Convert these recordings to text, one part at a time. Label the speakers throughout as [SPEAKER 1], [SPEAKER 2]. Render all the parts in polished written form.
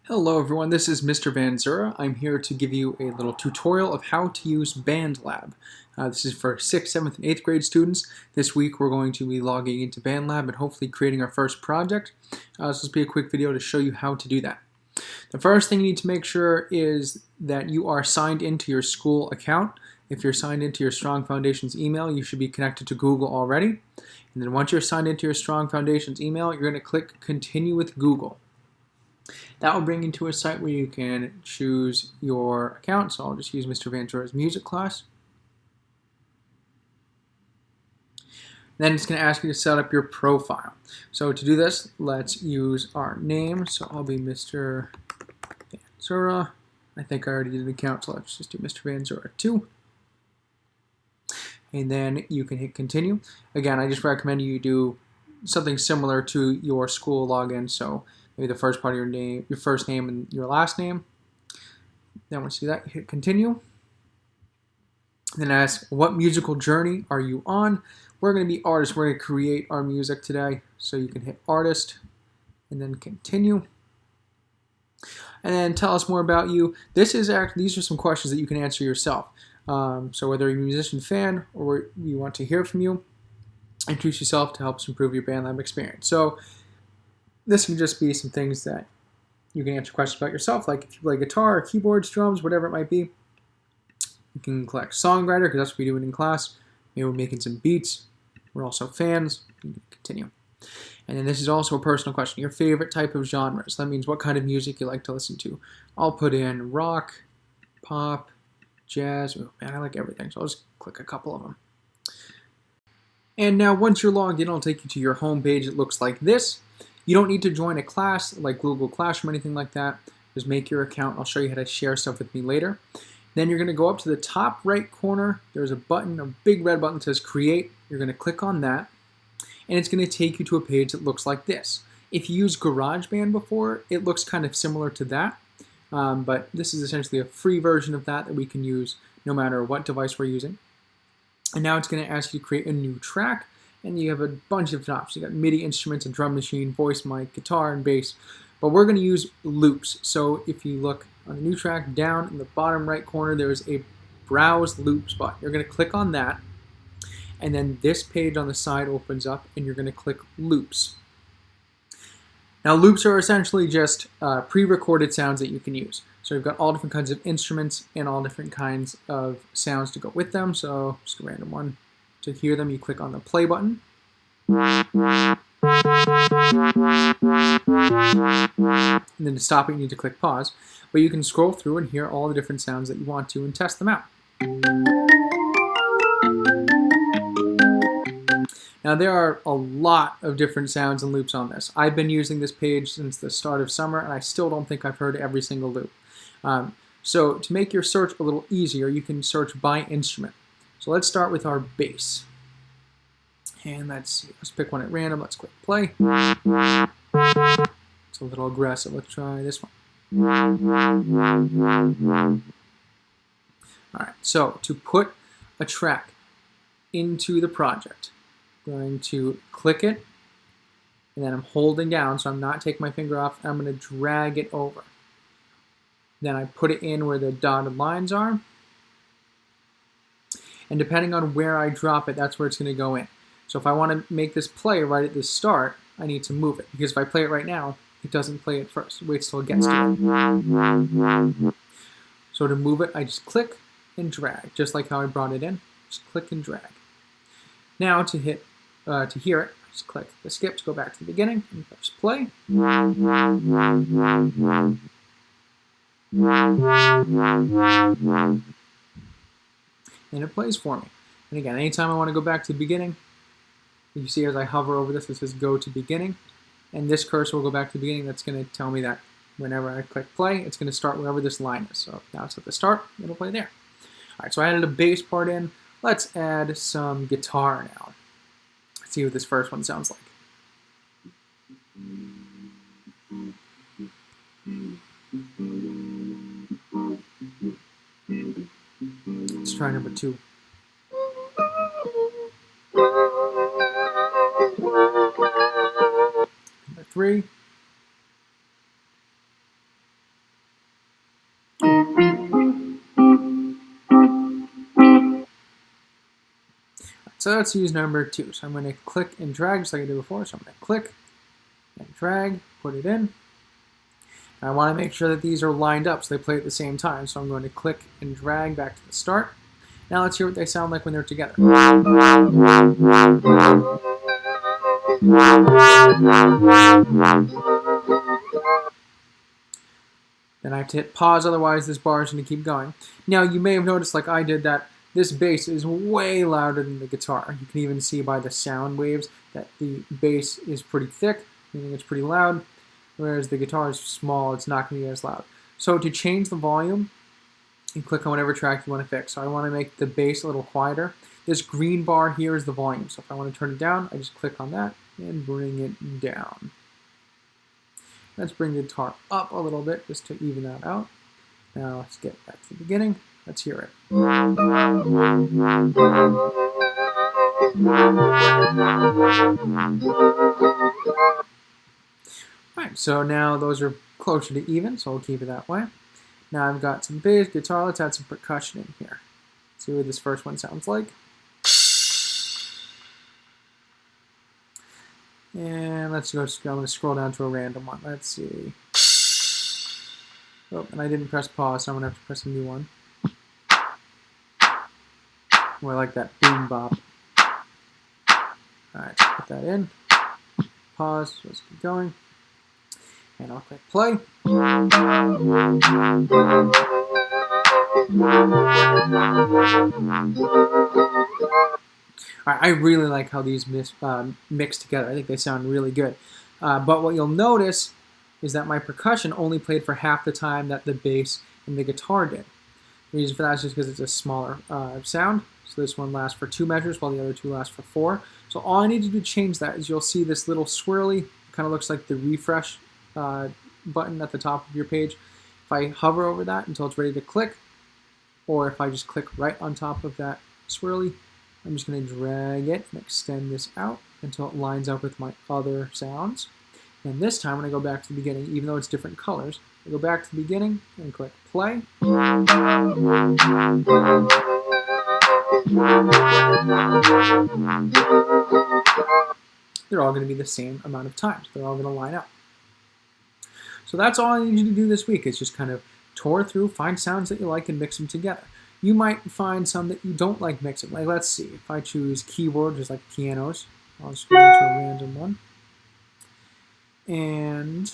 [SPEAKER 1] Hello everyone, this is Mr. Van Zura. I'm here to give you a little tutorial of how to use BandLab. This is for 6th, 7th, and 8th grade students. This week we're going to be logging into BandLab and hopefully creating our first project. So this will be a quick video to show you how to do that. The first thing you need to make sure is that you are signed into your school account. If you're signed into your Strong Foundations email, you should be connected to Google already. And then once you're signed into your Strong Foundations email, you're going to click Continue with Google. That will bring you to a site where you can choose your account. So I'll just use Mr. Van Zura's music class. Then it's going to ask you to set up your profile. So to do this, let's use our name. So I'll be Mr. Van Zura. I think I already did an account, so let's just do Mr. Van Zura 2. And then you can hit continue. Again, I just recommend you do something similar to your school login. So maybe the first part of your name, your first name and your last name. Then once you do that, you hit continue. Then ask, what musical journey are you on? We're going to be artists. We're going to create our music today. So you can hit artist and then continue. And then tell us more about you. These are some questions that you can answer yourself. So whether you're a musician fan or you want to hear from you, introduce yourself to help us improve your BandLab experience. So this can just be some things that you can answer questions about yourself, like if you play guitar, or keyboards, drums, whatever it might be. You can collect songwriter, because that's what we do it in class. Maybe we're making some beats. We're also fans. You can continue. And then this is also a personal question. Your favorite type of genre. So that means what kind of music you like to listen to. I'll put in rock, pop, jazz. Oh, man, I like everything. So I'll just click a couple of them. And now once you're logged in, it'll take you to your home page. It looks like this. You don't need to join a class like Google Classroom or anything like that. Just make your account. I'll show you how to share stuff with me later. Then you're going to go up to the top right corner. There's a button, a big red button that says Create. You're going to click on that. And it's going to take you to a page that looks like this. If you used GarageBand before, it looks kind of similar to that. But this is essentially a free version of that we can use no matter what device we're using. And now it's going to ask you to create a new track. And you have a bunch of options. You got MIDI instruments, a drum machine, voice mic, guitar, and bass. But we're going to use loops. So if you look on the new track, down in the bottom right corner, there's a Browse Loops button. You're going to click on that. And then this page on the side opens up, and you're going to click Loops. Now, loops are essentially just pre-recorded sounds that you can use. So you've got all different kinds of instruments and all different kinds of sounds to go with them. So just a random one. To hear them, you click on the play button. And then to stop it, you need to click pause. But you can scroll through and hear all the different sounds that you want to and test them out. Now there are a lot of different sounds and loops on this. I've been using this page since the start of summer, and I still don't think I've heard every single loop. So to make your search a little easier, you can search by instrument. So let's start with our bass. And let's pick one at random. Let's click play. It's a little aggressive. Let's try this one. All right, so to put a track into the project, I'm going to click it, and then I'm holding down, so I'm not taking my finger off. I'm going to drag it over. Then I put it in where the dotted lines are. And depending on where I drop it, that's where it's going to go in. So if I want to make this play right at the start, I need to move it. Because if I play it right now, it doesn't play it first. It waits till it gets to it. So to move it, I just click and drag, just like how I brought it in. Just click and drag. Now to hear it, I just click the skip to go back to the beginning and press play. And it plays for me. And again, anytime I want to go back to the beginning, you see as I hover over this, it says go to beginning. And this cursor will go back to the beginning. That's going to tell me that whenever I click play, it's going to start wherever this line is. So now it's at the start, it'll play there. All right, so I added a bass part in. Let's add some guitar now. Let's see what this first one sounds like. Let's try number 2. Number 3. so let's use number 2. So I'm going to click and drag just like I did before. So I'm going to click and drag, put it in. I want to make sure that these are lined up so they play at the same time. So I'm going to click and drag back to the start. Now let's hear what they sound like when they're together. Then I have to hit pause, otherwise this bar is going to keep going. Now you may have noticed, like I did, that this bass is way louder than the guitar. You can even see by the sound waves that the bass is pretty thick, meaning it's pretty loud, whereas the guitar is small, it's not going to be as loud. So to change the volume, you click on whatever track you want to fix. So I want to make the bass a little quieter. This green bar here is the volume. So if I want to turn it down, I just click on that and bring it down. Let's bring the guitar up a little bit just to even that out. Now let's get back to the beginning. Let's hear it. Alright, so now those are closer to even, so we'll keep it that way. Now I've got some bass, guitar, let's add some percussion in here. See what this first one sounds like. And let's go, I'm going to scroll down to a random one. Let's see. Oh, and I didn't press pause, so I'm going to have to press a new one. Oh, I like that boom bop. Alright, put that in. Pause, so let's keep going. And I'll click play. I really like how these mix together. I think they sound really good. But what you'll notice is that my percussion only played for half the time that the bass and the guitar did. The reason for that is just because it's a smaller sound. So this one lasts for 2 measures while the other 2 last for 4. So all I need to do to change that is you'll see this little swirly, kind of looks like the refresh button at the top of your page. If I hover over that until it's ready to click, or if I just click right on top of that swirly, I'm just going to drag it and extend this out until it lines up with my other sounds. And this time when I go back to the beginning, even though it's different colors, I go back to the beginning and click play. They're all going to be the same amount of times. They're all going to line up. So that's all I need you to do this week, is just kind of tour through, find sounds that you like, and mix them together. You might find some that you don't like mixing. Like, let's see, if I choose keyboard, just like pianos, I'll just go into a random one. And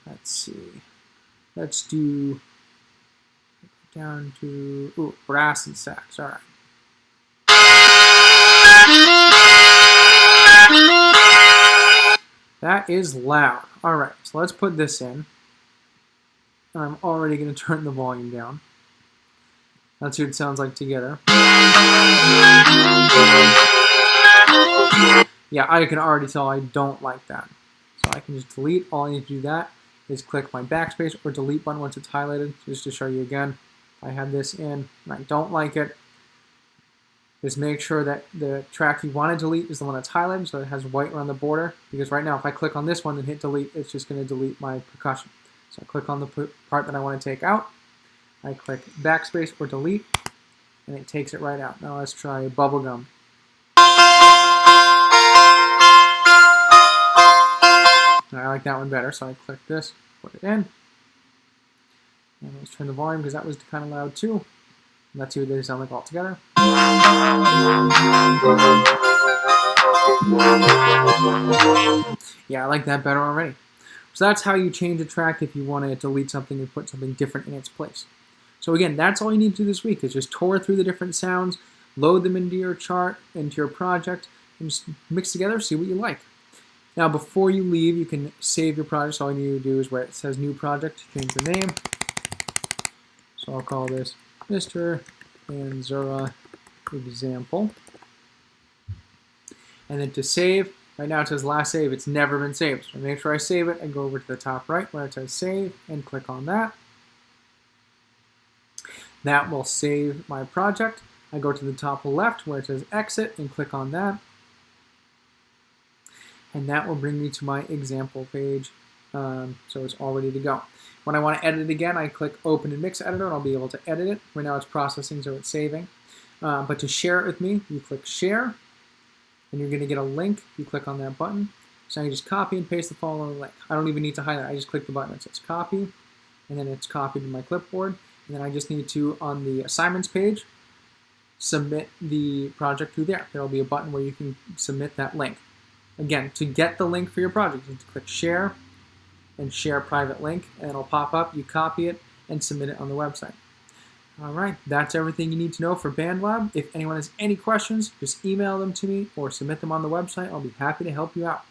[SPEAKER 1] let's see, let's do down to brass and sax. All right. That is loud. All right, so let's put this in. I'm already going to turn the volume down. Let's see what it sounds like together. Yeah, I can already tell I don't like that. So I can just delete. All I need to do that is click my backspace or delete button once it's highlighted. Just to show you again, I have this in and I don't like it. Just make sure that the track you want to delete is the one that's highlighted, so it has white around the border. Because right now, if I click on this one and hit delete, it's just going to delete my percussion. So I click on the part that I want to take out. I click backspace or delete, and it takes it right out. Now let's try bubblegum. I like that one better, so I click this, put it in. And let's turn the volume because that was kind of loud too. Let's see what they sound like all together. Yeah, I like that better already. So that's how you change a track if you want to delete something and put something different in its place. So again, that's all you need to do this week, is just tour through the different sounds, load them into your chart, into your project, and just mix together, see what you like. Now before you leave, you can save your project. So all you need to do is where it says new project, change the name. So I'll call this Mr. Anzura example. And then to save, right now it says last save, it's never been saved. So make sure I save it and go over to the top right where it says save and click on that. That will save my project. I go to the top left where it says exit and click on that. And that will bring me to my example page. So it's all ready to go. When I want to edit it again, I click Open in Mix Editor and I'll be able to edit it. Right now it's processing, so it's saving. But to share it with me, you click Share. and you're going to get a link. You click on that button. So I just copy and paste the following link. I don't even need to highlight. I just click the button. It says copy, and then it's copied to my clipboard. And then I just need to, on the assignments page, submit the project through there. There will be a button where you can submit that link. Again, to get the link for your project, you need to click share and share private link, and it'll pop up. You copy it and submit it on the website. All right, that's everything you need to know for BandLab. If anyone has any questions, just email them to me or submit them on the website. I'll be happy to help you out.